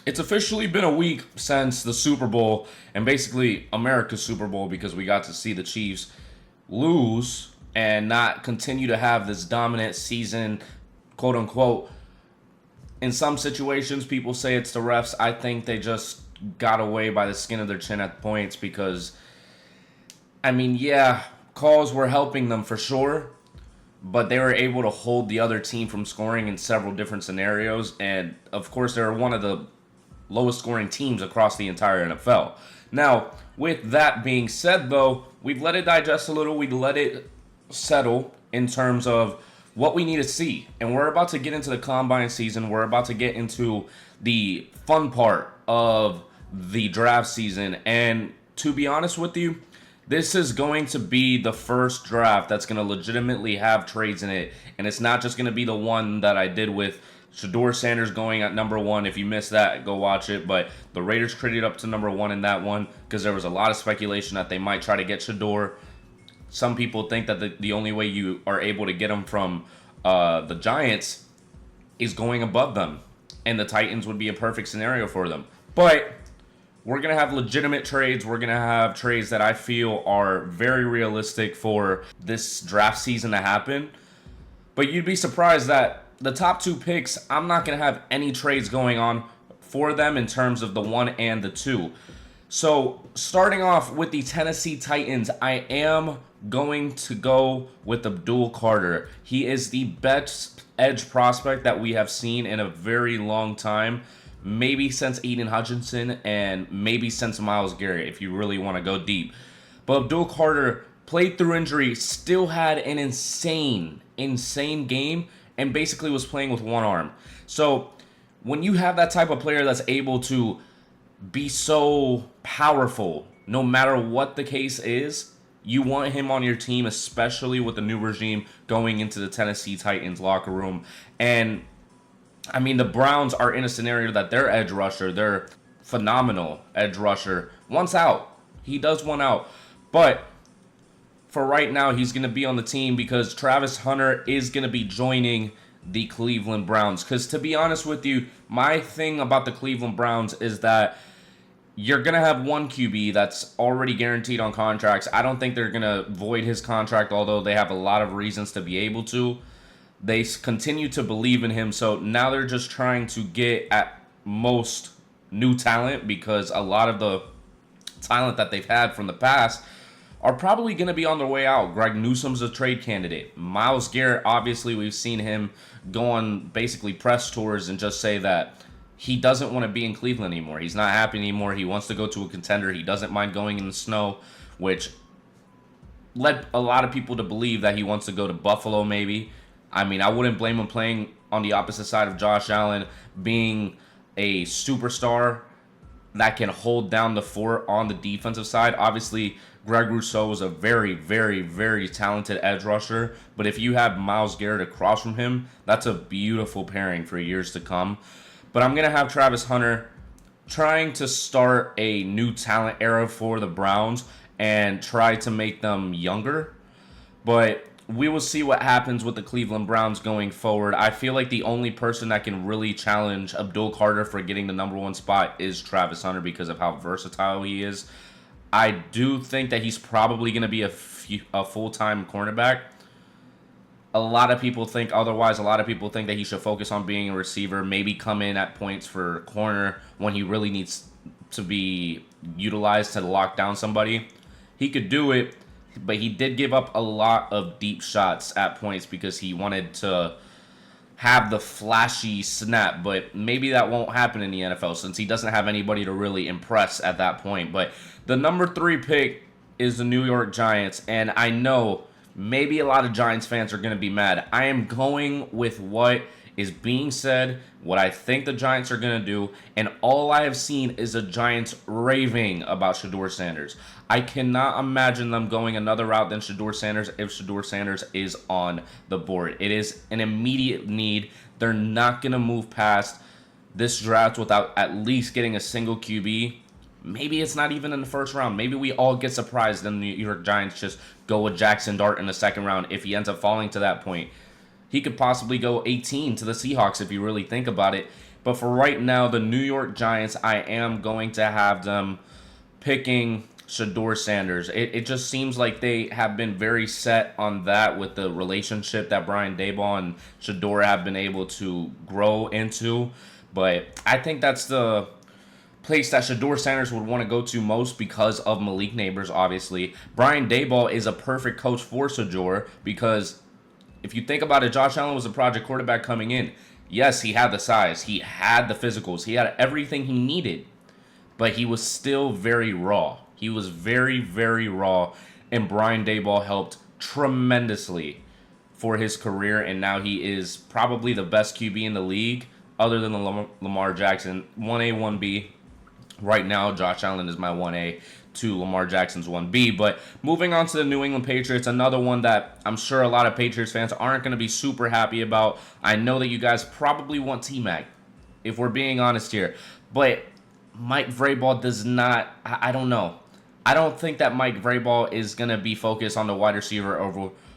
It's officially been a week since the Super Bowl, and basically America's Super Bowl, because we got to see the Chiefs lose and not continue to have this dominant season, quote unquote. In some situations, people say it's the refs. I think they just got away by the skin of their chin at points because, I mean, yeah, calls were helping them for sure, but they were able to hold the other team from scoring in several different scenarios. And of course, they're one of the lowest scoring teams across the entire NFL. Now, with that being said, though, we've let it digest a little. We let it settle in terms of what we need to see. And we're about to get into the combine season. We're about to get into the fun part of the draft season. And to be honest with you, this is going to be the first draft that's going to legitimately have trades in it. And it's not just going to be the one that I did with Shedeur Sanders going at number 1. If you missed that, go watch it. But the Raiders traded up to number 1 in that one because there was a lot of speculation that they might try to get Shedeur. Some people think that the only way you are able to get him from the Giants is going above them. And the Titans would be a perfect scenario for them. But we're going to have legitimate trades. We're going to have trades that I feel are very realistic for this draft season to happen. But you'd be surprised that the top 2 picks, I'm not going to have any trades going on for them in terms of the 1 and the 2. So starting off with the Tennessee Titans, I am going to go with Abdul Carter. He is the best edge prospect that we have seen in a very long time. Maybe since Aiden Hutchinson and maybe since Myles Garrett, if you really want to go deep. But Abdul Carter played through injury, still had an insane game, and basically was playing with one arm. So when you have that type of player that's able to be so powerful, no matter what the case is, you want him on your team, especially with the new regime going into the Tennessee Titans locker room. And I mean, the Browns are in a scenario that their edge rusher, their phenomenal edge rusher, wants out. He does want out. But for right now, he's going to be on the team because Travis Hunter is going to be joining the Cleveland Browns. Because to be honest with you, my thing about the Cleveland Browns is that you're going to have one QB that's already guaranteed on contracts. I don't think they're going to void his contract, although they have a lot of reasons to be able to. They continue to believe in him, so now they're just trying to get at most new talent because a lot of the talent that they've had from the past are probably going to be on their way out. Greg Newsome's a trade candidate. Myles Garrett, obviously, we've seen him go on basically press tours and just say that he doesn't want to be in Cleveland anymore. He's not happy anymore. He wants to go to a contender. He doesn't mind going in the snow, which led a lot of people to believe that he wants to go to Buffalo maybe. I mean, I wouldn't blame him playing on the opposite side of Josh Allen, being a superstar that can hold down the fort on the defensive side. Obviously, Greg Rousseau is a very, very, very talented edge rusher. But if you have Myles Garrett across from him, that's a beautiful pairing for years to come. But I'm going to have Travis Hunter trying to start a new talent era for the Browns and try to make them younger. But we will see what happens with the Cleveland Browns going forward. I feel like the only person that can really challenge Abdul Carter for getting the number 1 spot is Travis Hunter because of how versatile he is. I do think that he's probably going to be a full-time cornerback. A lot of people think otherwise. A lot of people think that he should focus on being a receiver, maybe come in at points for corner when he really needs to be utilized to lock down somebody. He could do it, but he did give up a lot of deep shots at points because he wanted to have the flashy snap, but maybe that won't happen in the NFL since he doesn't have anybody to really impress at that point. But the number 3 pick is the New York Giants, and I know maybe a lot of Giants fans are going to be mad. I am going with what is being said, what I think the Giants are going to do, and all I have seen is the Giants raving about Shedeur Sanders. I cannot imagine them going another route than Shedeur Sanders if Shedeur Sanders is on the board. It is an immediate need. They're not going to move past this draft without at least getting a single QB. Maybe it's not even in the first round. Maybe we all get surprised and the New York Giants just go with Jackson Dart in the second round if he ends up falling to that point. He could possibly go 18 to the Seahawks if you really think about it. But for right now, the New York Giants, I am going to have them picking Shador Sanders. It just seems like they have been very set on that with the relationship that Brian Daboll and Shador have been able to grow into. But I think that's the place that Shador Sanders would want to go to most because of Malik Neighbors, obviously. Brian Daboll is a perfect coach for Shador because if you think about it, Josh Allen was a project quarterback coming in. Yes, he had the size. He had the physicals. He had everything he needed. But he was still very raw. He was very, very raw. And Brian Daboll helped tremendously for his career. And now he is probably the best QB in the league other than Lamar Jackson. 1A, 1B. Right now, Josh Allen is my 1A to Lamar Jackson's 1B. But moving on to the New England Patriots, another one that I'm sure a lot of Patriots fans aren't going to be super happy about. I know that you guys probably want T-Mac, if we're being honest here. But Mike Vrabel does not, I don't know. I don't think that Mike Vrabel is going to be focused on the wide receiver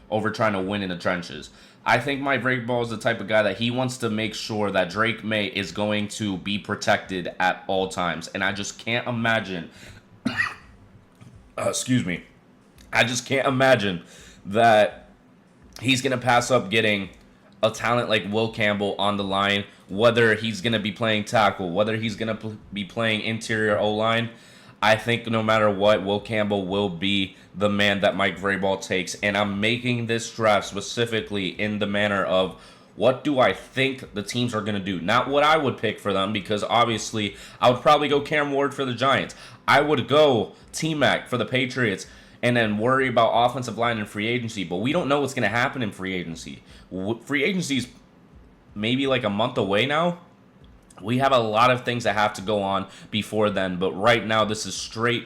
over trying to win in the trenches. I think Mike Vrabel is the type of guy that he wants to make sure that Drake May is going to be protected at all times. And I just can't imagine, excuse me, I just can't imagine that he's going to pass up getting a talent like Will Campbell on the line, whether he's going to be playing tackle, whether he's going to be playing interior O-line. I think no matter what, Will Campbell will be the man that Mike Vrabel takes. And I'm making this draft specifically in the manner of what do I think the teams are going to do. Not what I would pick for them, because obviously I would probably go Cam Ward for the Giants. I would go T-Mac for the Patriots and then worry about offensive line and free agency. But we don't know what's going to happen in free agency. Free agency is maybe like a month away now. We have a lot of things that have to go on before then, but right now this is straight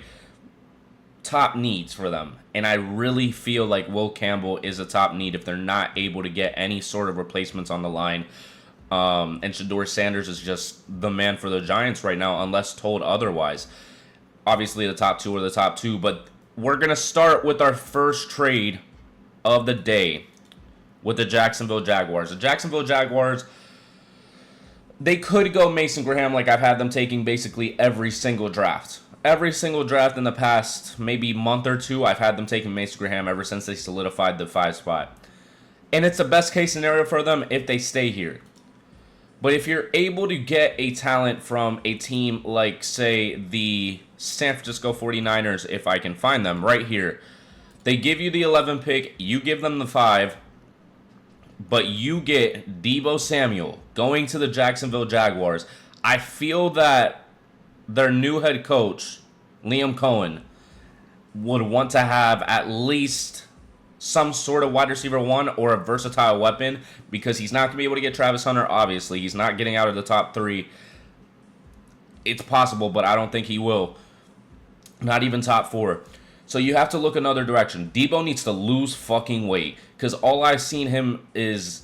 top needs for them. And I really feel like Will Campbell is a top need if they're not able to get any sort of replacements on the line. And Shador Sanders is just the man for the Giants right now, unless told otherwise. Obviously, the top two are the top two, but we're going to start with our first trade of the day with the Jacksonville Jaguars. The Jacksonville Jaguars, they could go Mason Graham like I've had them taking basically every single draft. Every single draft in the past maybe month or two, I've had them taking Mason Graham ever since they solidified the 5 spot. And it's the best case scenario for them if they stay here. But if you're able to get a talent from a team like, say, the San Francisco 49ers, if I can find them right here, they give you the 11 pick, you give them the 5, but you get Deebo Samuel going to the Jacksonville Jaguars. I feel that their new head coach, Liam Cohen, would want to have at least some sort of wide receiver 1 or a versatile weapon, because he's not going to be able to get Travis Hunter, obviously. He's not getting out of the top 3. It's possible, but I don't think he will. Not even top 4. So you have to look another direction. Deebo needs to lose fucking weight, because all I've seen him is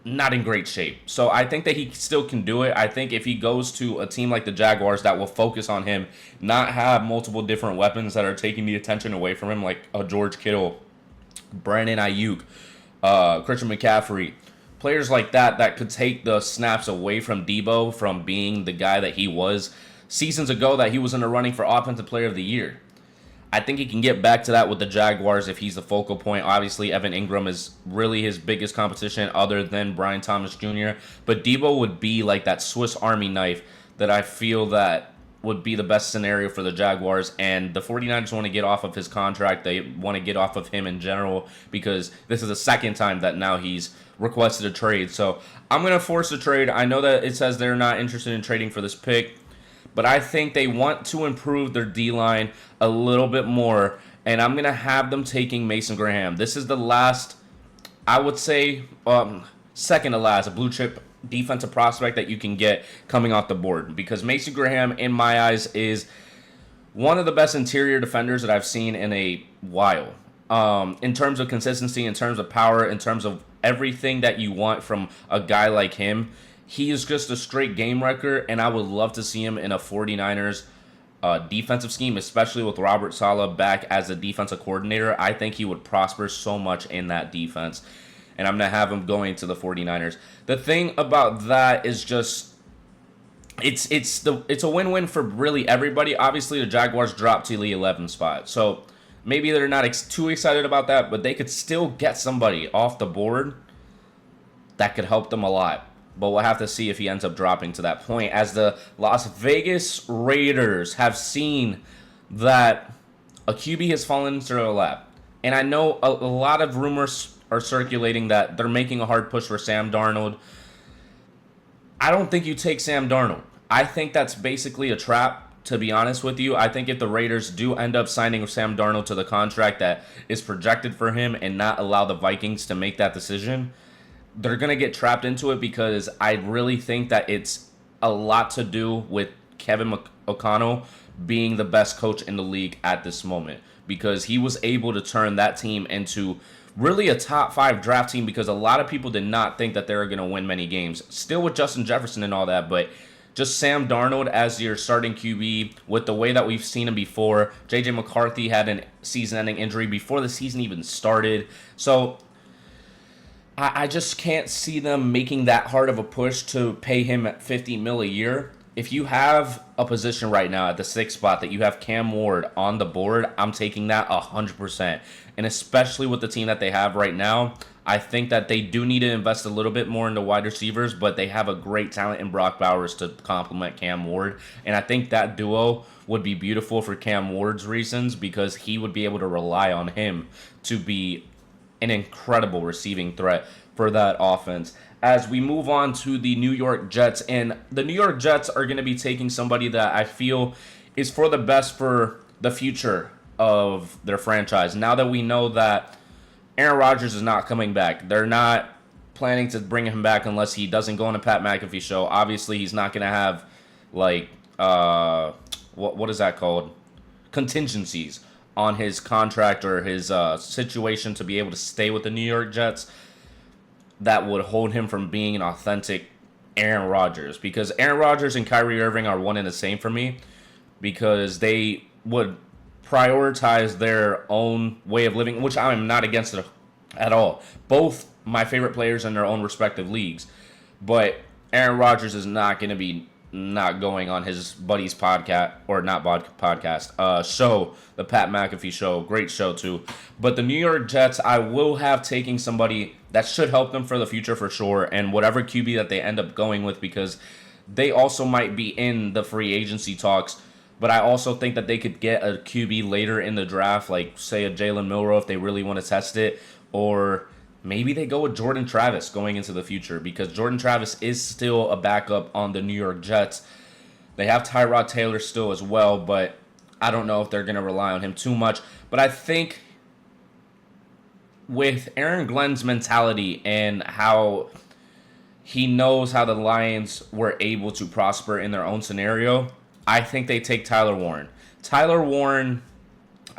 not in great shape. So I think that he still can do it. I think if he goes to a team like the Jaguars that will focus on him, not have multiple different weapons that are taking the attention away from him, like a George Kittle, Brandon Ayuk, Christian McCaffrey, players like that could take the snaps away from Deebo from being the guy that he was seasons ago, that he was in the running for Offensive Player of the Year. I think he can get back to that with the Jaguars if he's the focal point. Obviously, Evan Ingram is really his biggest competition other than Brian Thomas Jr. But Deebo would be like that Swiss Army knife that I feel that would be the best scenario for the Jaguars. And the 49ers want to get off of his contract. They want to get off of him in general, because this is the second time that now he's requested a trade. So I'm going to force a trade. I know that it says they're not interested in trading for this pick, but I think they want to improve their D-line a little bit more, and I'm going to have them taking Mason Graham. This is the last, I would say, second to last, a blue-chip defensive prospect that you can get coming off the board, because Mason Graham, in my eyes, is one of the best interior defenders that I've seen in a while. In terms of consistency, in terms of power, in terms of everything that you want from a guy like him, he is just a straight game wrecker, and I would love to see him in a 49ers defensive scheme, especially with Robert Saleh back as a defensive coordinator. I think he would prosper so much in that defense, and I'm going to have him going to the 49ers. The thing about that is just it's a win-win for really everybody. Obviously, the Jaguars dropped to the 11th spot, so maybe they're not too excited about that, but they could still get somebody off the board that could help them a lot. But we'll have to see if he ends up dropping to that point, as the Las Vegas Raiders have seen that a QB has fallen into their lap. And I know a lot of rumors are circulating that they're making a hard push for Sam Darnold. I don't think you take Sam Darnold. I think that's basically a trap, to be honest with you. I think if the Raiders do end up signing Sam Darnold to the contract that is projected for him and not allow the Vikings to make that decision, they're going to get trapped into it, because I really think that it's a lot to do with Kevin O'Connell being the best coach in the league at this moment, because he was able to turn that team into really a top 5 draft team, because a lot of people did not think that they were going to win many games. Still with Justin Jefferson and all that, but just Sam Darnold as your starting QB with the way that we've seen him before. J.J. McCarthy had a season-ending injury before the season even started. So I just can't see them making that hard of a push to pay him at $50 million a year. If you have a position right now at the 6th spot that you have Cam Ward on the board, I'm taking that 100%. And especially with the team that they have right now, I think that they do need to invest a little bit more into wide receivers, but they have a great talent in Brock Bowers to complement Cam Ward. And I think that duo would be beautiful for Cam Ward's reasons, because he would be able to rely on him to be an incredible receiving threat for that offense. As we move on to the New York Jets, and the New York Jets are going to be taking somebody that I feel is for the best for the future of their franchise. Now that we know that Aaron Rodgers is not coming back, they're not planning to bring him back unless he doesn't go on a Pat McAfee show. Obviously, he's not going to have, like, what is that called? Contingencies on his contract or his situation to be able to stay with the New York Jets that would hold him from being an authentic Aaron Rodgers. Because Aaron Rodgers and Kyrie Irving are one and the same for me, because they would prioritize their own way of living, which I'm not against it at all. Both my favorite players in their own respective leagues. But Aaron Rodgers is not going to be not going on his buddy's podcast, or not podcast, show, the Pat McAfee show. Great show too. But the New York Jets, I will have taking somebody that should help them for the future for sure, and whatever QB that they end up going with, because they also might be in the free agency talks. But I also think that they could get a QB later in the draft, like say a Jalen Milroe if they really want to test it, or maybe they go with Jordan Travis going into the future, because Jordan Travis is still a backup on the New York Jets. They have Tyrod Taylor still as well, but I don't know if they're going to rely on him too much. But I think with Aaron Glenn's mentality and how he knows how the Lions were able to prosper in their own scenario, I think they take Tyler Warren. Tyler Warren,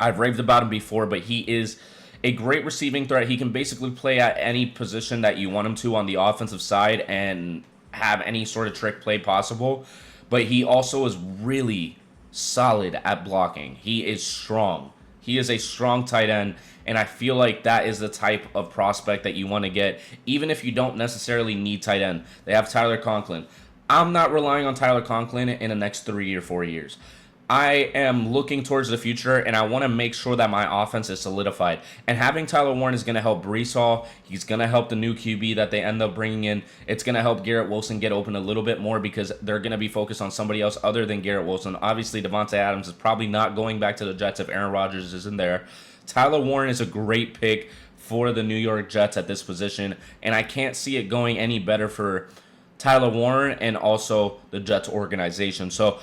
I've raved about him before, but he is a great receiving threat. He can basically play at any position that you want him to on the offensive side and have any sort of trick play possible. But he also is really solid at blocking. He is strong. He is a strong tight end, and I feel like that is the type of prospect that you want to get, even if you don't necessarily need tight end. They have Tyler Conklin. I'm not relying on Tyler Conklin in the next 3 or 4 years. I am looking towards the future, and I want to make sure that my offense is solidified. And having Tyler Warren is going to help Breece Hall. He's going to help the new QB that they end up bringing in. It's going to help Garrett Wilson get open a little bit more, because they're going to be focused on somebody else other than Garrett Wilson. Obviously, Devontae Adams is probably not going back to the Jets if Aaron Rodgers isn't there. Tyler Warren is a great pick for the New York Jets at this position, and I can't see it going any better for Tyler Warren and also the Jets organization. So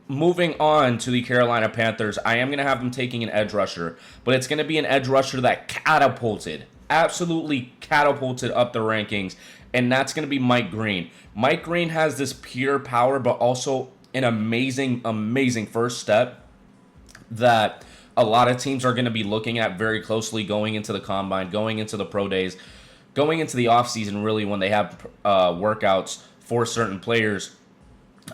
moving on to the Carolina Panthers, I am going to have them taking an edge rusher, but it's going to be an edge rusher that absolutely catapulted up the rankings, and that's going to be Mike Green. Mike Green has this pure power, but also an amazing first step that a lot of teams are going to be looking at very closely going into the combine, going into the pro days, going into the offseason, really, when they have workouts for certain players.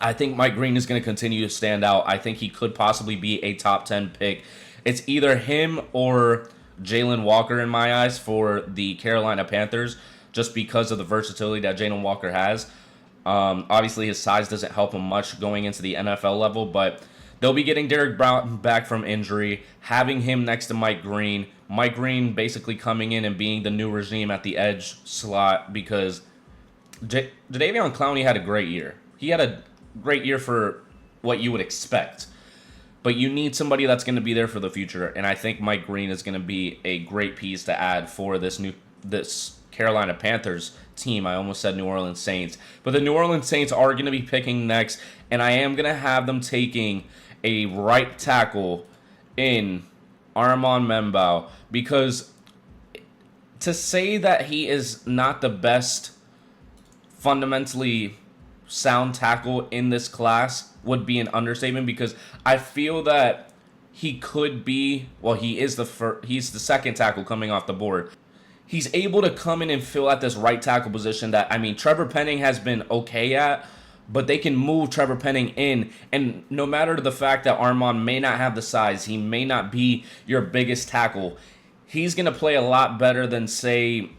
I think Mike Green is going to continue to stand out. I think he could possibly be a top 10 pick. It's either him or Jalen Walker in my eyes for the Carolina Panthers, just because of the versatility that Jalen Walker has. Obviously, his size doesn't help him much going into the NFL level, but they'll be getting Derek Brown back from injury, having him next to Mike Green. Mike Green basically coming in and being the new regime at the edge slot because Jadeveon Clowney had a great year. He had a great year for what you would expect. But you need somebody that's going to be there for the future, and I think Mike Green is going to be a great piece to add for this Carolina Panthers team. I almost said New Orleans Saints. But the New Orleans Saints are going to be picking next, and I am going to have them taking a right tackle in Armand Membao, because to say that he is not the best fundamentally sound tackle in this class would be an understatement, because I feel that he could be, well, he's the second tackle coming off the board. He's able to come in and fill at this right tackle position that, I mean, Trevor Penning has been okay at, but they can move Trevor Penning in, and no matter the fact that Armand may not have the size, he may not be your biggest tackle, he's going to play a lot better than, say,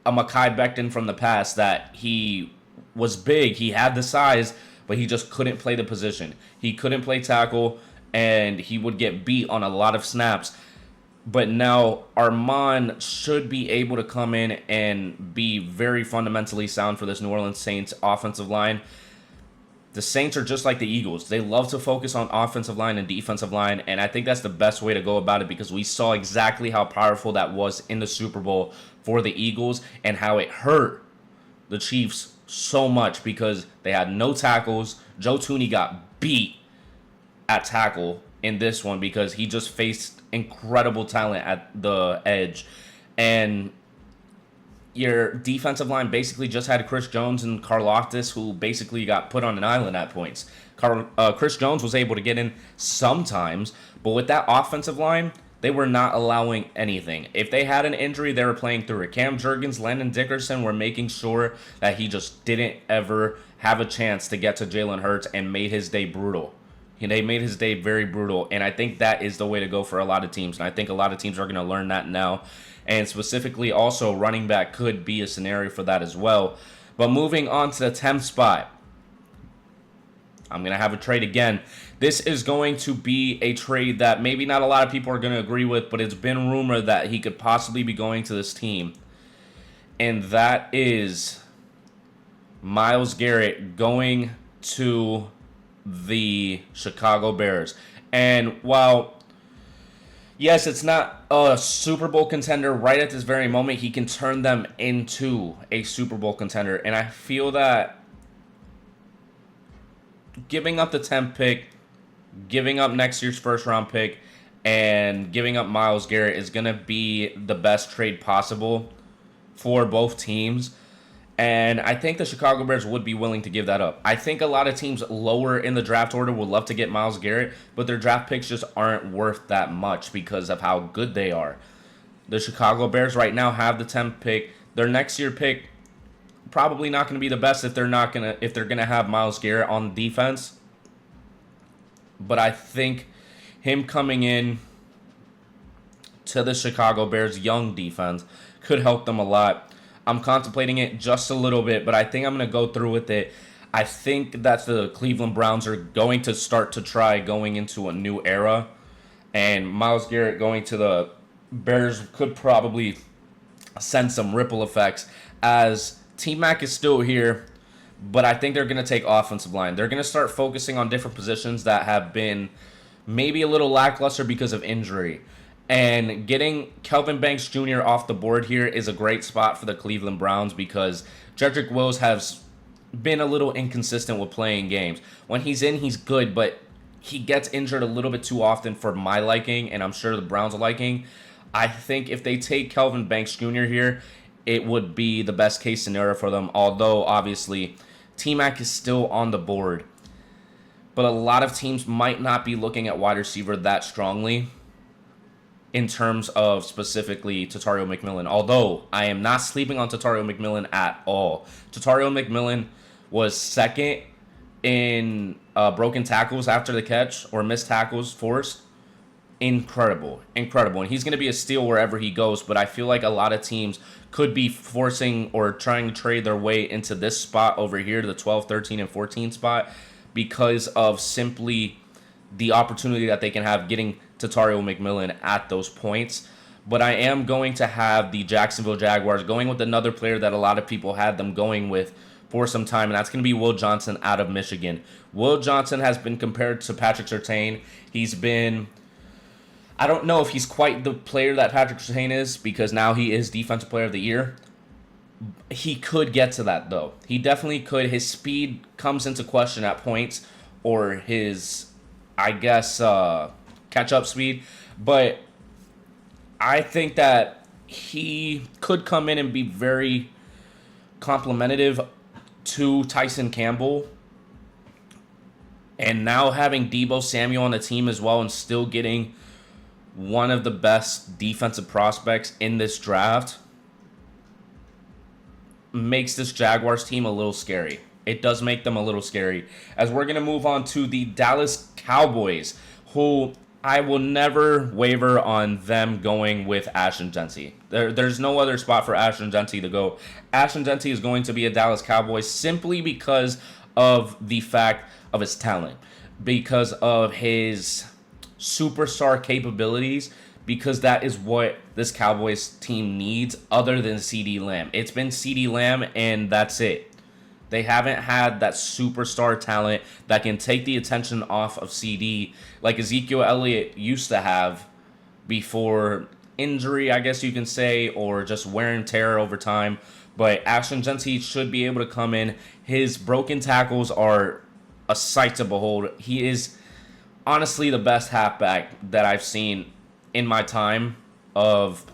a Mekhi Becton from the past, that he was big, he had the size, but he just couldn't play the position. He couldn't play tackle, and he would get beat on a lot of snaps. But now Armand should be able to come in and be very fundamentally sound for this New Orleans Saints offensive line. The Saints are just like the Eagles. They love to focus on offensive line and defensive line, and I think that's the best way to go about it, because we saw exactly how powerful that was in the Super Bowl for the Eagles and how it hurt the Chiefs so much because they had no tackles. Joe Thuney got beat at tackle in this one because he just faced incredible talent at the edge. And your defensive line basically just had Chris Jones and Karlaftis, who basically got put on an island at points. Chris Jones was able to get in sometimes, but with that offensive line, they were not allowing anything. If they had an injury, they were playing through it. Cam Jurgens, Landon Dickerson were making sure that he just didn't ever have a chance to get to Jalen Hurts, and made his day brutal. They made his day very brutal, and I think that is the way to go for a lot of teams, and I think a lot of teams are going to learn that now. And specifically also running back could be a scenario for that as well. But moving on to the 10th spot, I'm going to have a trade again. This is going to be a trade that maybe not a lot of people are going to agree with, but it's been rumored that he could possibly be going to this team. And that is Myles Garrett going to the Chicago Bears. And while, yes, it's not a Super Bowl contender right at this very moment, he can turn them into a Super Bowl contender. And I feel that giving up the 10th pick, giving up next year's first round pick, and giving up Myles Garrett is going to be the best trade possible for both teams. And I think the Chicago Bears would be willing to give that up. I think a lot of teams lower in the draft order would love to get Myles Garrett, but their draft picks just aren't worth that much because of how good they are. The Chicago Bears right now have the 10th pick. Their next year pick probably not going to be the best if they're going to have Myles Garrett on defense. But I think him coming in to the Chicago Bears young defense could help them a lot. I'm contemplating it just a little bit, but I think I'm going to go through with it. I think that the Cleveland Browns are going to start to try going into a new era, and Myles Garrett going to the Bears could probably send some ripple effects, as T-Mac is still here, but I think they're going to take offensive line. They're going to start focusing on different positions that have been maybe a little lackluster because of injury. And getting Kelvin Banks Jr. off the board here is a great spot for the Cleveland Browns because Jedrick Wills has been a little inconsistent with playing games. When he's in, he's good, but he gets injured a little bit too often for my liking, and I'm sure the Browns' liking. I think if they take Kelvin Banks Jr. here, it would be the best case scenario for them, although obviously T-Mac is still on the board. But a lot of teams might not be looking at wide receiver that strongly in terms of specifically Tatario McMillan, although I am not sleeping on Tatario McMillan at all. Tatario McMillan was second in broken tackles after the catch or missed tackles forced. incredible, incredible. And he's going to be a steal wherever he goes. But I feel like a lot of teams could be forcing or trying to trade their way into this spot over here, to the 12, 13, and 14 spot, because of simply the opportunity that they can have getting Tatario McMillan at those points. But I am going to have the Jacksonville Jaguars going with another player that a lot of people had them going with for some time, and that's going to be Will Johnson out of Michigan. Will Johnson has been compared to Patrick Surtain. He's been... I don't know if he's quite the player that Patrick Surtain is, because now he is Defensive Player of the Year. He could get to that, though. He definitely could. His speed comes into question at points, or his, I guess, catch-up speed. But I think that he could come in and be very complementative to Tyson Campbell. And now having Deebo Samuel on the team as well, and still getting one of the best defensive prospects in this draft, makes this Jaguars team a little scary. It does make them a little scary. As we're going to move on to the Dallas Cowboys, who I will never waver on them going with Ashton Jeanty. There's no other spot for Ashton Jeanty to go. Ashton Jeanty is going to be a Dallas Cowboy simply because of the fact of his talent, because of his superstar capabilities, because that is what this Cowboys team needs other than CeeDee Lamb. It's been CeeDee Lamb and that's it. They haven't had that superstar talent that can take the attention off of CD like Ezekiel Elliott used to have before injury, I guess you can say, or just wear and tear over time. But Ashton Jeanty should be able to come in. His broken tackles are a sight to behold. He is honestly the best halfback that I've seen in my time of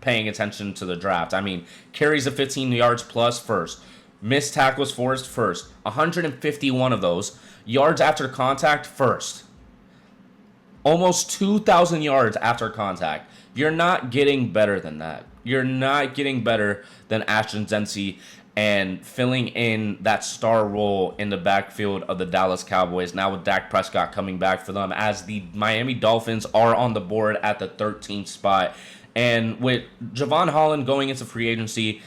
paying attention to the draft. I mean, carries of 15 yards plus first. Missed tackles forced first. 151 of those. Yards after contact first. Almost 2,000 yards after contact. You're not getting better than that. You're not getting better than Ashton Jeanty and filling in that star role in the backfield of the Dallas Cowboys, now with Dak Prescott coming back for them, as the Miami Dolphins are on the board at the 13th spot. And with Javon Holland going into free agency,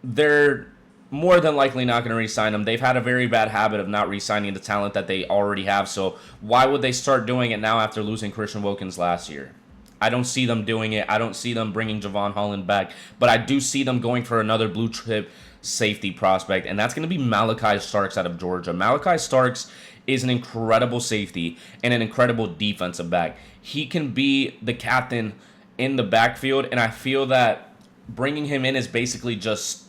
they're more than likely not going to re-sign him. They've had a very bad habit of not re-signing the talent that they already have, so why would they start doing it now after losing Christian Wilkins last year? I don't see them doing it. I don't see them bringing Javon Holland back. But I do see them going for another blue chip safety prospect, and that's going to be Malachi Starks out of Georgia. Malachi Starks is an incredible safety and an incredible defensive back. He can be the captain in the backfield, and I feel that bringing him in is basically just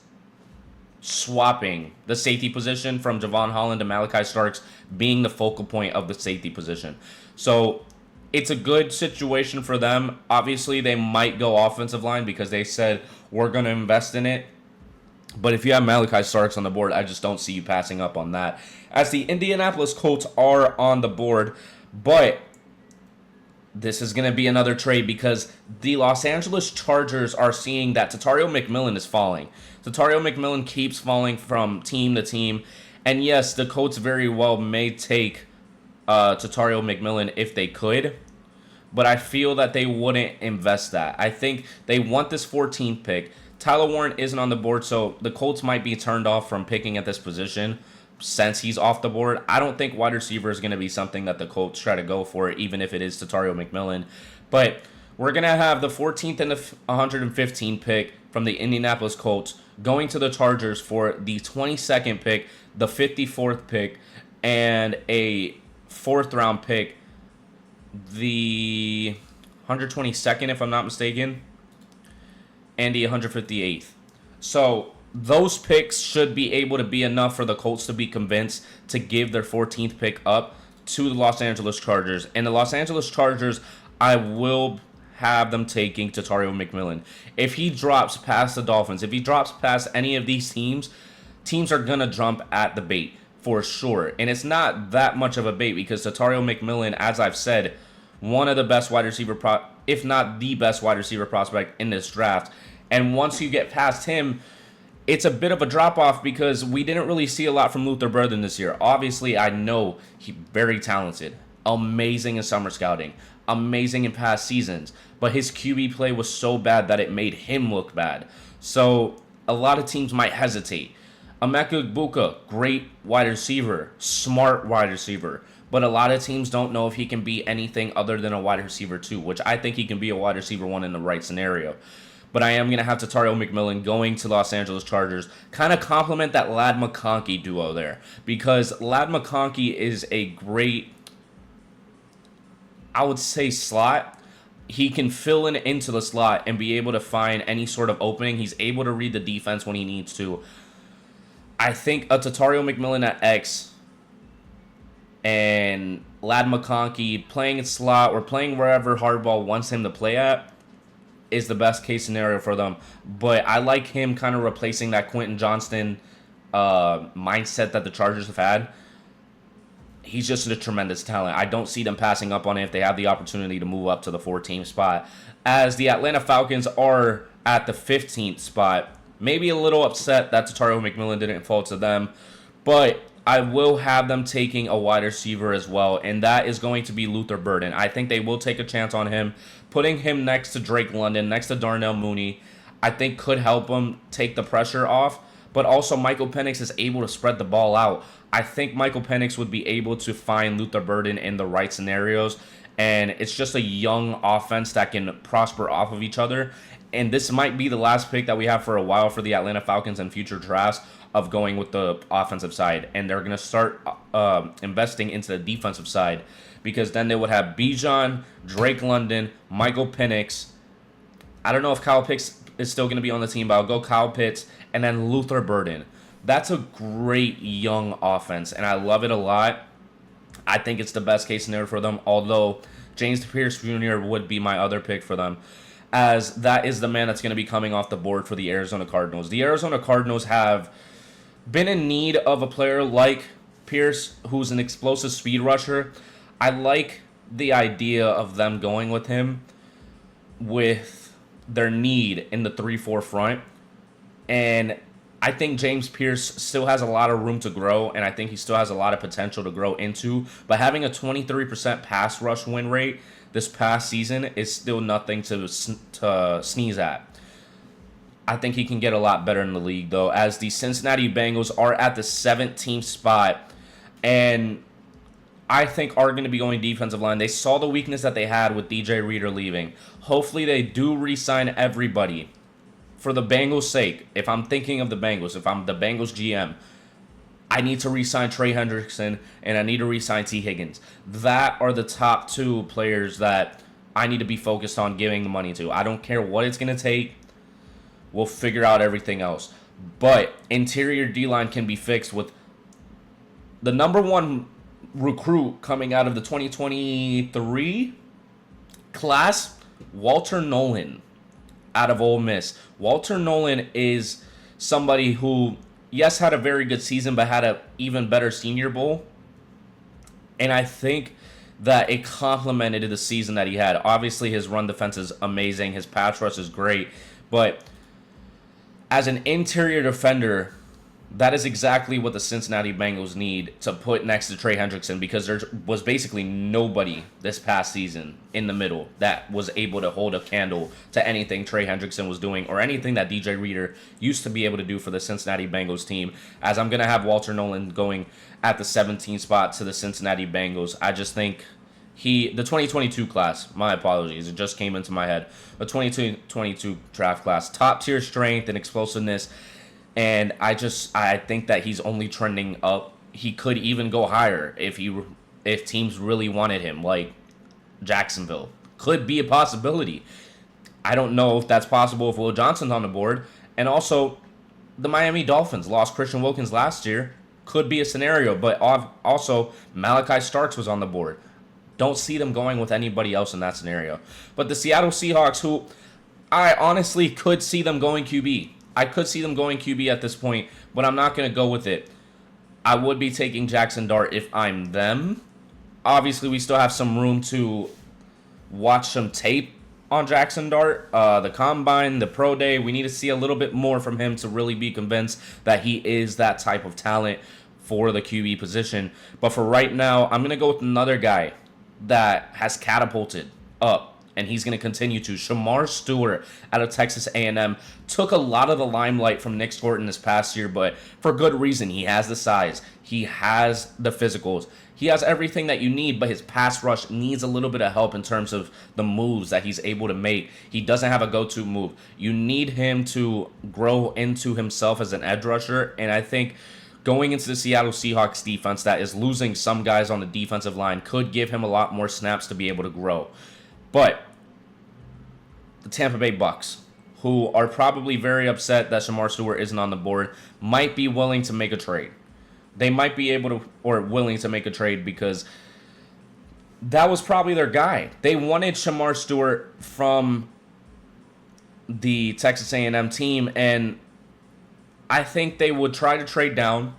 swapping the safety position from Javon Holland to Malachi Starks being the focal point of the safety position. So it's a good situation for them. Obviously, they might go offensive line because they said, we're going to invest in it. But if you have Malachi Starks on the board, I just don't see you passing up on that. As the Indianapolis Colts are on the board, but this is going to be another trade because the Los Angeles Chargers are seeing that Tatario McMillan is falling. Tatario McMillan keeps falling from team to team. And yes, the Colts very well may take Tatario McMillan if they could, but I feel that they wouldn't invest that. I think they want this 14th pick. Tyler Warren isn't on the board, so the Colts might be turned off from picking at this position since he's off the board. I don't think wide receiver is going to be something that the Colts try to go for, even if it is Tatario McMillan. But we're going to have the 14th and the 115th pick from the Indianapolis Colts going to the Chargers for the 22nd pick, the 54th pick, and a 4th round pick, the 122nd if I'm not mistaken, and the 158th. So those picks should be able to be enough for the Colts to be convinced to give their 14th pick up to the Los Angeles Chargers. And the Los Angeles Chargers, I will have them taking Tatario McMillan. If he drops past the Dolphins, if he drops past any of these teams are going to jump at the bait for sure. And it's not that much of a bait because Tatario McMillan, as I've said, one of the best wide receiver, if not the best wide receiver prospect in this draft. And once you get past him, it's a bit of a drop-off because we didn't really see a lot from Luther Burden this year. Obviously, I know he's very talented, amazing in summer scouting. amazing in past seasons, but his QB play was so bad that it made him look bad. So a lot of teams might hesitate. Emeka Egbuka, great wide receiver, smart wide receiver, but a lot of teams don't know if he can be anything other than a wide receiver 2, which I think he can be a wide receiver 1 in the right scenario. But I am going to have Tatario McMillan going to Los Angeles Chargers, kind of complement that Ladd McConkey duo there, because Ladd McConkey is a great, I would say, slot. He can fill into the slot and be able to find any sort of opening. He's able to read the defense when he needs to. I think a Tatario McMillan at X and Ladd McConkey playing at slot or playing wherever Hardball wants him to play at is the best case scenario for them. But I like him kind of replacing that Quentin Johnston mindset that the Chargers have had. He's just a tremendous talent. I don't see them passing up on it if they have the opportunity to move up to the 14th spot. As the Atlanta Falcons are at the 15th spot, maybe a little upset that Tatario McMillan didn't fall to them, but I will have them taking a wide receiver as well, and that is going to be Luther Burden. I think they will take a chance on him. Putting him next to Drake London, next to Darnell Mooney, I think could help him take the pressure off, but also Michael Penix is able to spread the ball out. I think Michael Penix would be able to find Luther Burden in the right scenarios, and it's just a young offense that can prosper off of each other. And this might be the last pick that we have for a while for the Atlanta Falcons and future drafts of going with the offensive side. And they're going to start investing into the defensive side, because then they would have Bijan, Drake London, Michael Penix. I don't know if Kyle Pitts is still going to be on the team, but I'll go Kyle Pitts and then Luther Burden. That's a great young offense, and I love it a lot. I think it's the best case scenario for them, although James Pierce Jr. would be my other pick for them, as that is the man that's going to be coming off the board for the Arizona Cardinals. The Arizona Cardinals have been in need of a player like Pierce, who's an explosive speed rusher. I like the idea of them going with him with their need in the 3-4 front. And I think James Pierce still has a lot of room to grow, and I think he still has a lot of potential to grow into. But having a 23% pass rush win rate this past season is still nothing to sneeze at. I think he can get a lot better in the league, though, as the Cincinnati Bengals are at the 17th spot, and I think are going to be going defensive line. They saw the weakness that they had with DJ Reader leaving. Hopefully they do re-sign everybody. For the Bengals' sake, if I'm thinking of the Bengals, if I'm the Bengals GM, I need to re-sign Trey Hendrickson and I need to re-sign T. Higgins. That are the top two players that I need to be focused on giving the money to. I don't care what it's going to take. We'll figure out everything else. But interior D-line can be fixed with the number one recruit coming out of the 2023 class, Walter Nolan, out of Ole Miss. Walter Nolan is somebody who, yes, had a very good season, but had an even better Senior Bowl. And I think that it complemented the season that he had. Obviously, his run defense is amazing. His pass rush is great. But as an interior defender, that is exactly what the Cincinnati Bengals need to put next to Trey Hendrickson, because there was basically nobody this past season in the middle that was able to hold a candle to anything Trey Hendrickson was doing or anything that DJ Reader used to be able to do for the Cincinnati Bengals team. As I'm going to have Walter Nolan going at the 17th spot to the Cincinnati Bengals. I just think the 2022 class, my apologies, it just came into my head. The 2022 draft class, top tier strength and explosiveness. And I think that he's only trending up. He could even go higher if teams really wanted him, like Jacksonville. Could be a possibility. I don't know if that's possible if Will Johnson's on the board. And also, the Miami Dolphins lost Christian Wilkins last year. Could be a scenario. But also, Malachi Starks was on the board. Don't see them going with anybody else in that scenario. But the Seattle Seahawks, who I honestly could see them going QB. I could see them going QB at this point, but I'm not going to go with it. I would be taking Jackson Dart if I'm them. Obviously, we still have some room to watch some tape on Jackson Dart. The Combine, the Pro Day, we need to see a little bit more from him to really be convinced that he is that type of talent for the QB position. But for right now, I'm going to go with another guy that has catapulted up, and he's going to continue to. Shamar Stewart out of Texas A&M took a lot of the limelight from Nick Thornton this past year, but for good reason. He has the size. He has the physicals. He has everything that you need, but his pass rush needs a little bit of help in terms of the moves that he's able to make. He doesn't have a go-to move. You need him to grow into himself as an edge rusher, and I think going into the Seattle Seahawks defense that is losing some guys on the defensive line could give him a lot more snaps to be able to grow. But the Tampa Bay Bucks, who are probably very upset that Shamar Stewart isn't on the board, might be willing to make a trade. They might be able to, or willing to make a trade, because that was probably their guy. They wanted Shamar Stewart from the Texas A&M team, and I think they would try to trade down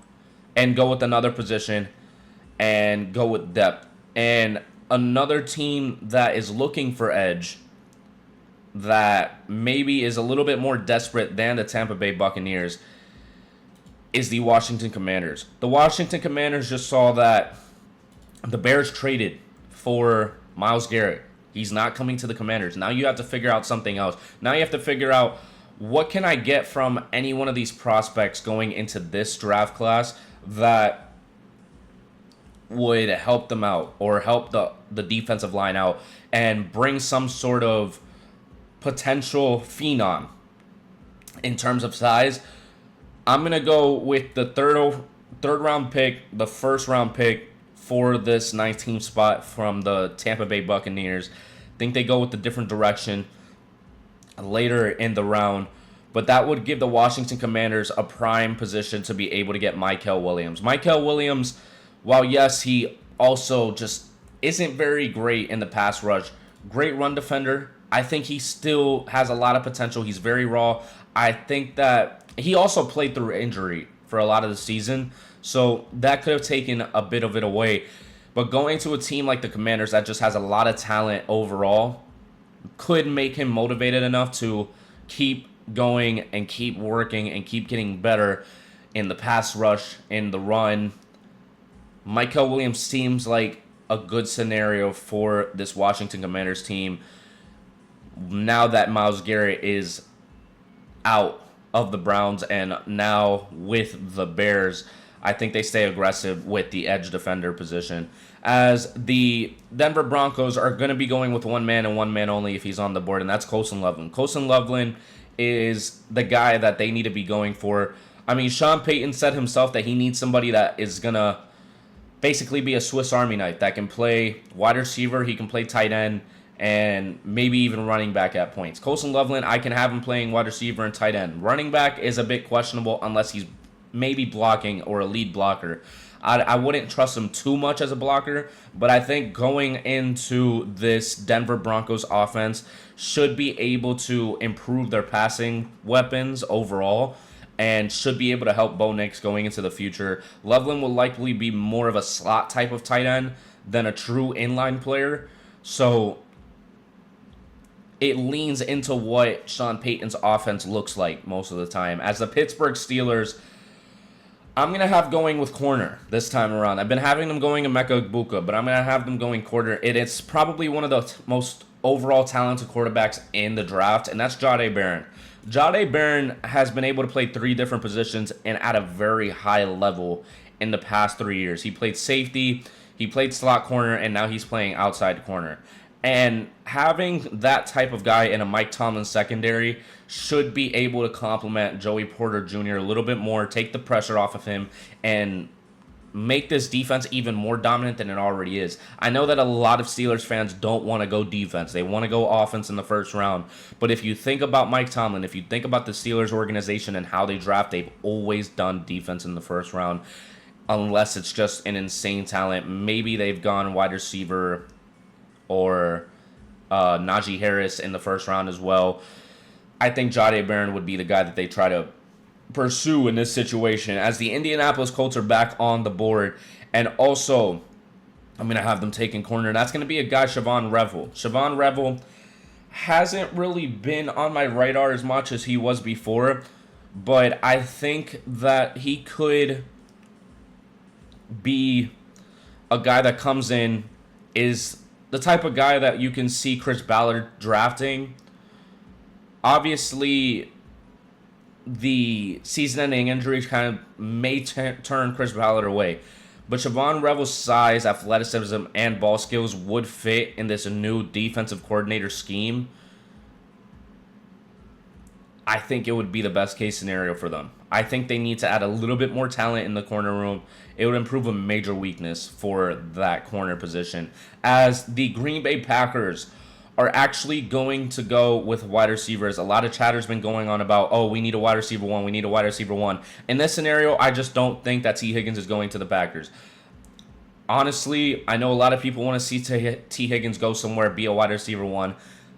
and go with another position and go with depth. And another team that is looking for edge that maybe is a little bit more desperate than the Tampa Bay Buccaneers is the Washington Commanders. The Washington Commanders just saw that the Bears traded for Myles Garrett. He's not coming to the Commanders. Now you have to figure out something else. Now you have to figure out, what can I get from any one of these prospects going into this draft class that would help them out or help the defensive line out and bring some sort of potential phenom in terms of size. I'm going to go with the third round pick, the first round pick for this 19th spot from the Tampa Bay Buccaneers. I think they go with a different direction later in the round, but that would give the Washington Commanders a prime position to be able to get Mykel Williams. Mykel Williams, while yes, he also just isn't very great in the pass rush, great run defender, I think he still has a lot of potential. He's very raw. I think that he also played through injury for a lot of the season, so that could have taken a bit of it away. But going to a team like the Commanders that just has a lot of talent overall could make him motivated enough to keep going and keep working and keep getting better in the pass rush, in the run. Mykel Williams seems like a good scenario for this Washington Commanders team now that Myles Garrett is out of the Browns and now with the Bears. I think they stay aggressive with the edge defender position, as the Denver Broncos are going to be going with one man and one man only if he's on the board, and that's Colson Loveland. Colson Loveland is the guy that they need to be going for. I mean, Sean Payton said himself that he needs somebody that is going to basically be a Swiss Army knife that can play wide receiver, he can play tight end, and maybe even running back at points. Colson Loveland, I can have him playing wide receiver and tight end. Running back is a bit questionable unless he's maybe blocking or a lead blocker. I wouldn't trust him too much as a blocker, but I think going into this Denver Broncos offense should be able to improve their passing weapons overall and should be able to help Bo Nix going into the future. Loveland will likely be more of a slot type of tight end than a true inline player, so it leans into what Sean Payton's offense looks like most of the time. As the Pittsburgh Steelers, I'm going to have going with corner this time around. I've been having them going Emeka Egbuka, but I'm going to have them going corner. It's probably one of the most overall talented quarterbacks in the draft, and that's Jahdae Barron. Jahdae Barron has been able to play 3 different positions and at a very high level in the past 3 years. He played safety, he played slot corner, and now he's playing outside corner. And having that type of guy in a Mike Tomlin secondary should be able to complement Joey Porter Jr. a little bit more, take the pressure off of him, and make this defense even more dominant than it already is. I know that a lot of Steelers fans don't want to go defense. They want to go offense in the first round. But if you think about Mike Tomlin, if you think about the Steelers organization and how they draft, they've always done defense in the first round, unless it's just an insane talent. Maybe they've gone wide receiver or Najee Harris in the first round as well. I think Jahdae Barron would be the guy that they try to pursue in this situation, as the Indianapolis Colts are back on the board. And also, I'm going to have them taking corner. That's going to be a guy, Siobhan Revel. Siobhan Revel hasn't really been on my radar as much as he was before, but I think that he could be a guy that comes in, is the type of guy that you can see Chris Ballard drafting. Obviously, the season-ending injury kind of may turn Chris Ballard away. But Siobhan Revel's size, athleticism, and ball skills would fit in this new defensive coordinator scheme. I think it would be the best case scenario for them. I think they need to add a little bit more talent in the corner room. It would improve a major weakness for that corner position, as the Green Bay Packers are actually going to go with wide receivers. A lot of chatter's been going on about, oh, we need a wide receiver one, we need a wide receiver one. In this scenario, I just don't think that T. Higgins is going to the Packers. Honestly, I know a lot of people want to see T. Higgins go somewhere, be a wide receiver one.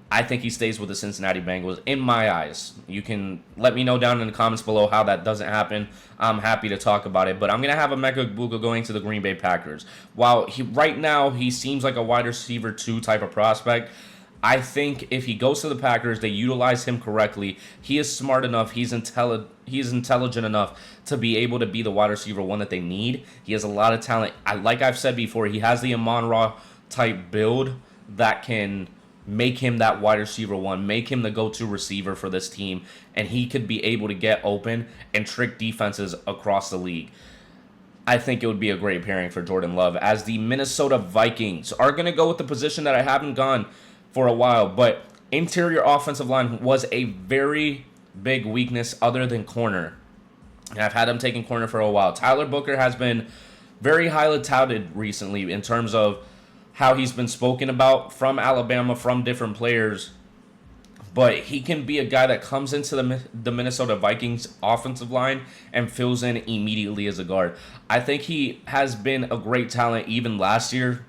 I think he stays with the Cincinnati Bengals, in my eyes. You can let me know down in the comments below how that doesn't happen. I'm happy to talk about it. But I'm going to have Emeka Egbuka going to the Green Bay Packers. While right now he seems like a wide receiver 2 type of prospect, I think if he goes to the Packers, they utilize him correctly. He is smart enough. He's intelligent enough to be able to be the wide receiver 1 that they need. He has a lot of talent. Like I've said before, he has the Amon-Ra type build that can make him that wide receiver 1, make him the go-to receiver for this team, and he could be able to get open and trick defenses across the league. I think it would be a great pairing for Jordan Love, as the Minnesota Vikings are going to go with the position that I haven't gone for a while, but interior offensive line was a very big weakness other than corner. And I've had him taking corner for a while. Tyler Booker has been very highly touted recently in terms of how he's been spoken about from Alabama, from different players. But he can be a guy that comes into the Minnesota Vikings offensive line and fills in immediately as a guard. I think he has been a great talent even last year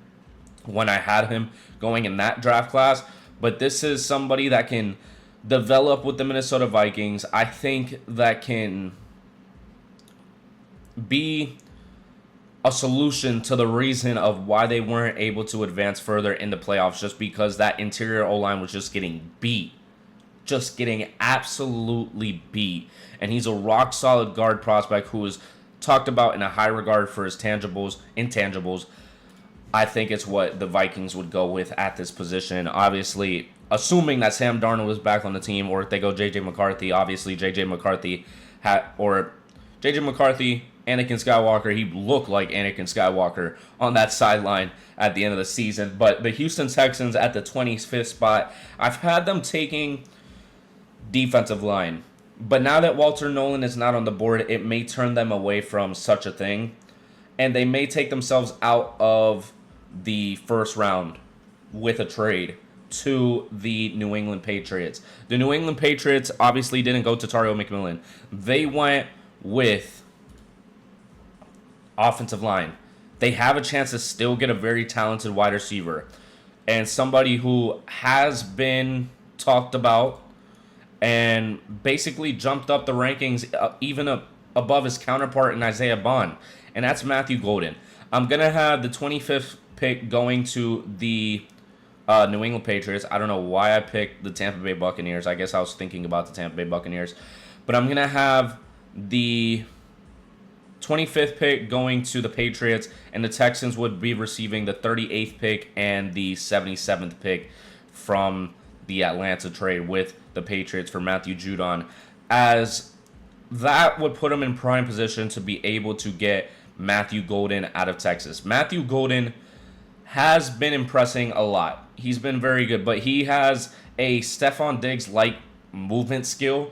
when I had him going in that draft class. But this is somebody that can develop with the Minnesota Vikings. I think that can be a solution to the reason of why they weren't able to advance further in the playoffs, just because that interior O-line was just getting beat. Just getting absolutely beat. And he's a rock-solid guard prospect who is talked about in a high regard for his intangibles. I think it's what the Vikings would go with at this position. Obviously, assuming that Sam Darnold is back on the team, or if they go J.J. McCarthy, obviously J.J. McCarthy, Anakin Skywalker, he looked like Anakin Skywalker on that sideline at the end of the season. But the Houston Texans at the 25th spot, I've had them taking defensive line. But now that Walter Nolan is not on the board, it may turn them away from such a thing. And they may take themselves out of the first round with a trade to the New England Patriots. The New England Patriots obviously didn't go to Tario McMillan. They went with offensive line. They have a chance to still get a very talented wide receiver and somebody who has been talked about and basically jumped up the rankings even above his counterpart in Isaiah Bond, and that's Matthew Golden. I'm going to have the 25th pick going to the New England Patriots. I don't know why I picked the Tampa Bay Buccaneers. I guess I was thinking about the Tampa Bay Buccaneers. But I'm going to have the 25th pick going to the Patriots, and the Texans would be receiving the 38th pick and the 77th pick from the Atlanta trade with the Patriots for Matthew Judon, as that would put them in prime position to be able to get Matthew Golden out of Texas. Matthew Golden has been impressing a lot. He's been very good, but he has a Stephon Diggs-like movement skill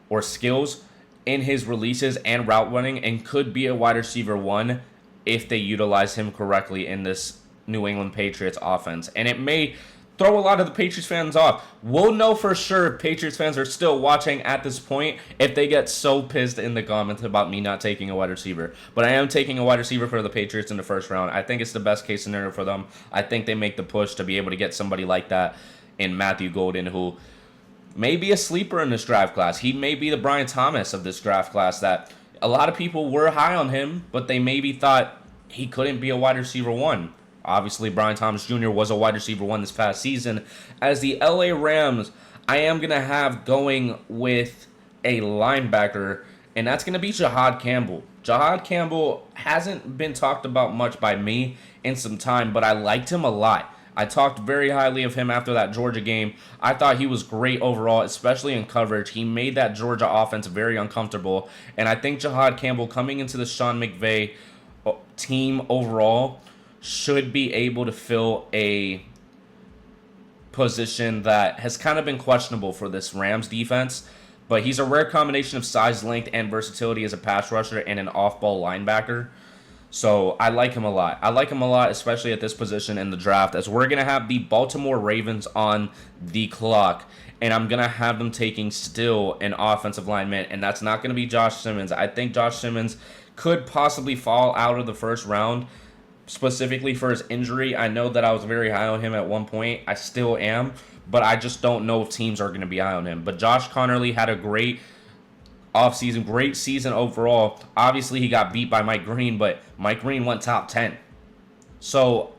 or skills in his releases and route running, and could be a wide receiver 1 if they utilize him correctly in this New England Patriots offense. And it may throw a lot of the Patriots fans off. We'll know for sure if Patriots fans are still watching at this point if they get so pissed in the comments about me not taking a wide receiver. But I am taking a wide receiver for the Patriots in the first round. I think it's the best case scenario for them. I think they make the push to be able to get somebody like that in Matthew Golden, who may be a sleeper in this draft class. He may be the Brian Thomas of this draft class, that a lot of people were high on him, but they maybe thought he couldn't be a wide receiver 1. Obviously, Brian Thomas Jr. was a wide receiver 1 this past season. As the LA Rams, I am going to have going with a linebacker, and that's going to be Jahad Campbell. Jahad Campbell hasn't been talked about much by me in some time, but I liked him a lot. I talked very highly of him after that Georgia game. I thought he was great overall, especially in coverage. He made that Georgia offense very uncomfortable. And I think Jahad Campbell coming into the Sean McVay team overall should be able to fill a position that has kind of been questionable for this Rams defense. But he's a rare combination of size, length, and versatility as a pass rusher and an off-ball linebacker. So I like him a lot. I like him a lot, especially at this position in the draft, as we're going to have the Baltimore Ravens on the clock. And I'm going to have them taking still an offensive lineman, and that's not going to be Josh Simmons. I think Josh Simmons could possibly fall out of the first round, specifically for his injury. I know that I was very high on him at one point. I still am, but I just don't know if teams are going to be high on him. But Josh Connerly had a great offseason, great season overall. Obviously, he got beat by Mike Green, but Mike Green went top 10. So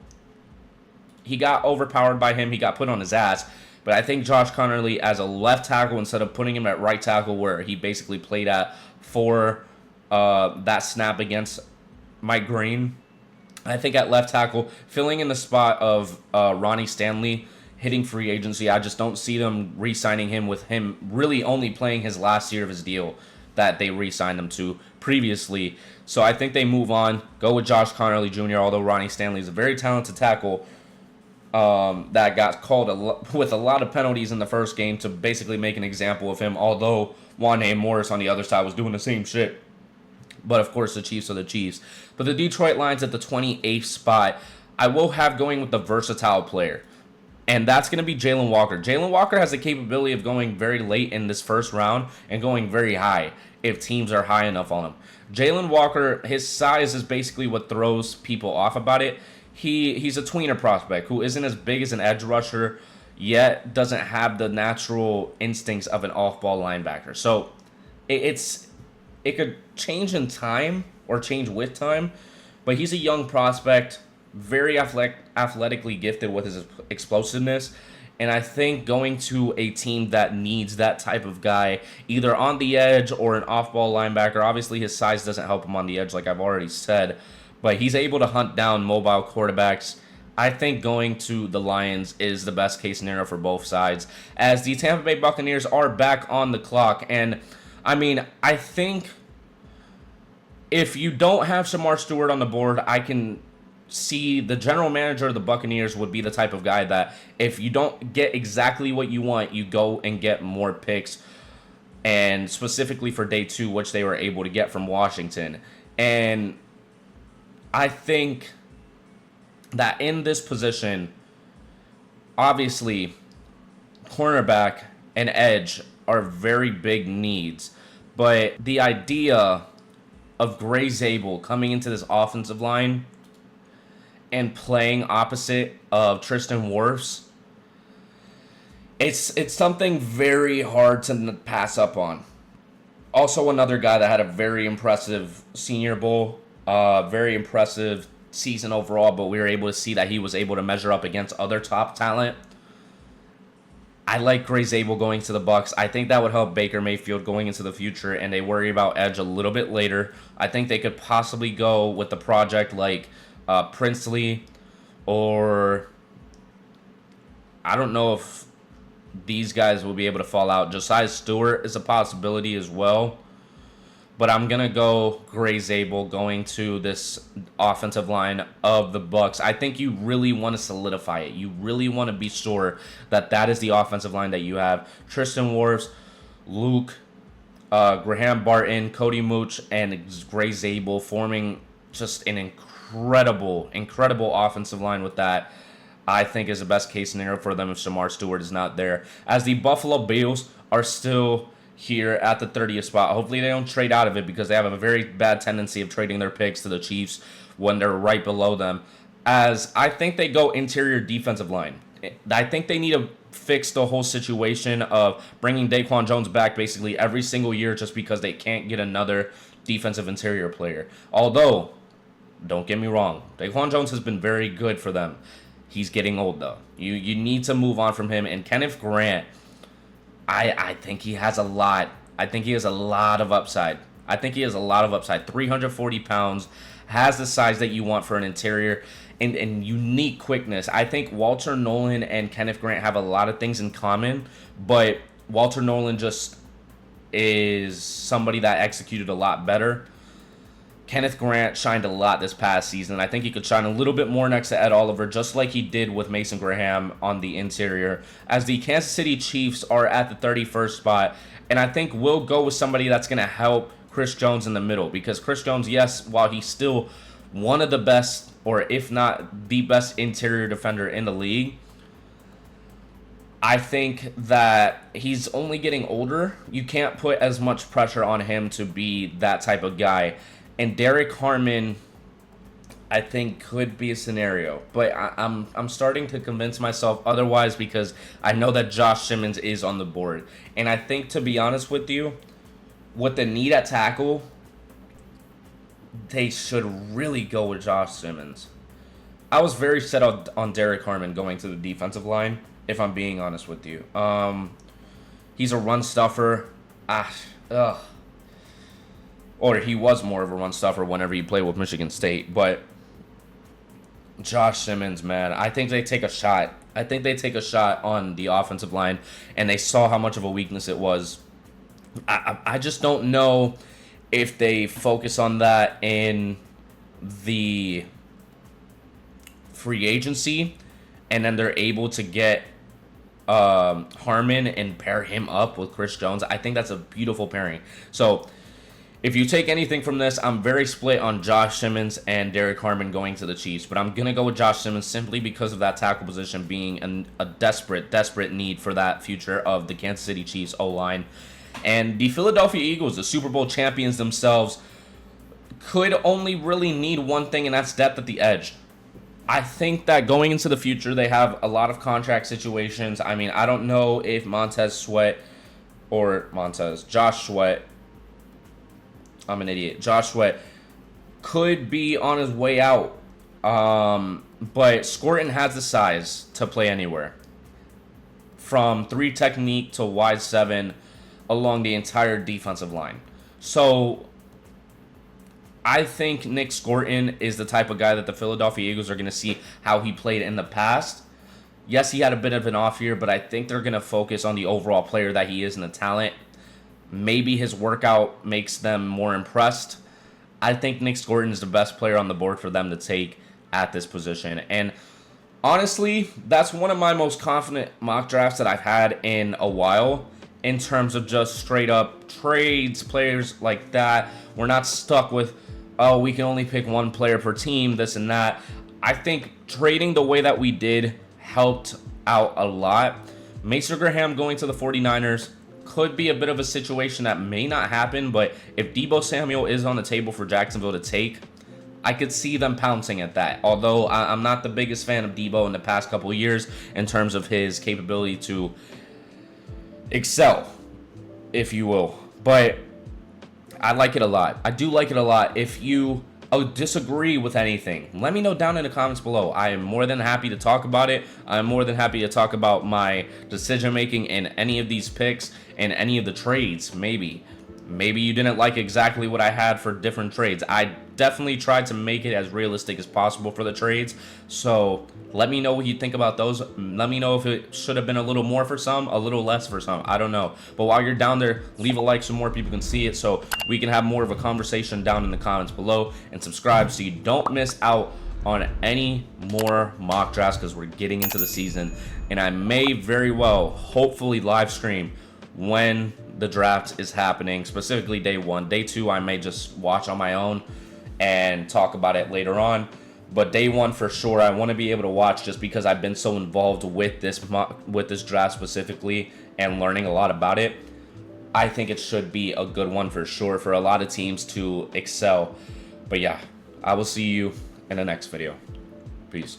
he got overpowered by him. He got put on his ass. But I think Josh Connerly as a left tackle, instead of putting him at right tackle where he basically played at for that snap against Mike Green, I think at left tackle, filling in the spot of Ronnie Stanley hitting free agency, I just don't see them re-signing him with him really only playing his last year of his deal that they re-signed him to previously. So I think they move on, go with Josh Connerly Jr., although Ronnie Stanley is a very talented tackle that got called with a lot of penalties in the first game to basically make an example of him, although Wanye Morris on the other side was doing the same shit. But of course, the Chiefs are the Chiefs. But the Detroit Lions at the 28th spot, I will have going with the versatile player. And that's going to be Jalen Walker. Jalen Walker has the capability of going very late in this first round and going very high if teams are high enough on him. Jalen Walker, his size is basically what throws people off about it. He's a tweener prospect who isn't as big as an edge rusher, yet doesn't have the natural instincts of an off-ball linebacker. So it could change in time or change with time, but he's a young prospect, very athletically gifted with his explosiveness. And I think going to a team that needs that type of guy, either on the edge or an off-ball linebacker, obviously his size doesn't help him on the edge like I've already said, but he's able to hunt down mobile quarterbacks. I think going to the Lions is the best case scenario for both sides, as the Tampa Bay Buccaneers are back on the clock. And I mean, I think if you don't have Shamar Stewart on the board, I can see the general manager of the Buccaneers would be the type of guy that if you don't get exactly what you want, you go and get more picks, and specifically for day 2, which they were able to get from Washington. And I think that in this position, obviously, cornerback and edge are very big needs, but the idea of Gray Zabel coming into this offensive line and playing opposite of Tristan Wirfs, it's something very hard to pass up on. Also, another guy that had a very impressive Senior Bowl, very impressive season overall, but we were able to see that he was able to measure up against other top talent. I like Gray Zabel going to the Bucs. I think that would help Baker Mayfield going into the future, and they worry about edge a little bit later. I think they could possibly go with the project like Princely, or I don't know if these guys will be able to fall out. Josiah Stewart is a possibility as well. But I'm going to go Gray Zabel going to this offensive line of the Bucs. I think you really want to solidify it. You really want to be sure that that is the offensive line that you have. Tristan Wirfs, Luke, Graham Barton, Cody Mooch, and Gray Zabel forming just an incredible offensive line with that. I think is the best case scenario for them if Shamar Stewart is not there. As the Buffalo Bills are still here at the 30th spot. Hopefully they don't trade out of it, because they have a very bad tendency of trading their picks to the Chiefs when they're right below them. As I think they go interior defensive line. I think they need to fix the whole situation of bringing Daquan Jones back basically every single year just because they can't get another defensive interior player. Although, don't get me wrong, Daquan Jones has been very good for them. He's getting old though. You need to move on from him. And Kenneth Grant, I think he has a lot. I think he has a lot of upside. 340 pounds, has the size that you want for an interior, and unique quickness. I think Walter Nolan and Kenneth Grant have a lot of things in common, but Walter Nolan just is somebody that executed a lot better. Kenneth Grant shined a lot this past season. I think he could shine a little bit more next to Ed Oliver, just like he did with Mason Graham on the interior, as the Kansas City Chiefs are at the 31st spot. And I think we'll go with somebody that's going to help Chris Jones in the middle, because Chris Jones, yes, while he's still one of the best, or if not the best interior defender in the league, I think that he's only getting older. You can't put as much pressure on him to be that type of guy. And Derek Harmon, I think, could be a scenario. But I'm starting to convince myself otherwise, because I know that Josh Simmons is on the board. And I think, to be honest with you, with the need at tackle, they should really go with Josh Simmons. I was very set on Derek Harmon going to the defensive line, if I'm being honest with you. He's a run stuffer. Or he was more of a run stuffer whenever he played with Michigan State. But Josh Simmons, man, I think they take a shot. I think they take a shot on the offensive line, and they saw how much of a weakness it was. I just don't know if they focus on that in the free agency, and then they're able to get Harmon and pair him up with Chris Jones. I think that's a beautiful pairing. So if you take anything from this, I'm very split on Josh Simmons and Derek Harmon going to the Chiefs. But I'm going to go with Josh Simmons simply because of that tackle position being a desperate need for that future of the Kansas City Chiefs O-line. And the Philadelphia Eagles, the Super Bowl champions themselves, could only really need one thing, and that's depth at the edge. I think that going into the future, they have a lot of contract situations. I mean, I don't know if Josh Sweat, I'm an idiot. Josh Sweat could be on his way out. But Scorton has the size to play anywhere. From 3 technique to wide 7 along the entire defensive line. So I think Nick Scorton is the type of guy that the Philadelphia Eagles are going to see how he played in the past. Yes, he had a bit of an off year, but I think they're going to focus on the overall player that he is and the talent. Maybe his workout makes them more impressed. I think Nick Scorton is the best player on the board for them to take at this position. And honestly, that's one of my most confident mock drafts that I've had in a while in terms of just straight up trades, players like that. We're not stuck with, oh, we can only pick one player per team, this and that. I think trading the way that we did helped out a lot. Mason Graham going to the 49ers could be a bit of a situation that may not happen, but if Deebo Samuel is on the table for Jacksonville to take, I could see them pouncing at that. Although I'm not the biggest fan of Deebo in the past couple of years in terms of his capability to excel, if you will. But I like it a lot. I do like it a lot. If you disagree with anything, let me know down in the comments below. I am more than happy to talk about it. I'm more than happy to talk about my decision making in any of these picks and any of the trades. Maybe you didn't like exactly what I had for different trades. I definitely tried to make it as realistic as possible for the trades. So let me know what you think about those. Let me know if it should have been a little more for some, a little less for some. I don't know. But while you're down there, leave a like so more people can see it, so we can have more of a conversation down in the comments below. And subscribe so you don't miss out on any more mock drafts, because we're getting into the season. And I may very well, hopefully, live stream when the draft is happening, specifically day 1. Day 2, I may just watch on my own and talk about it later on. But day 1 for sure, I want to be able to watch, just because I've been so involved with this draft specifically and learning a lot about it. I think it should be a good one for sure for a lot of teams to excel. But yeah, I will see you in the next video. Peace.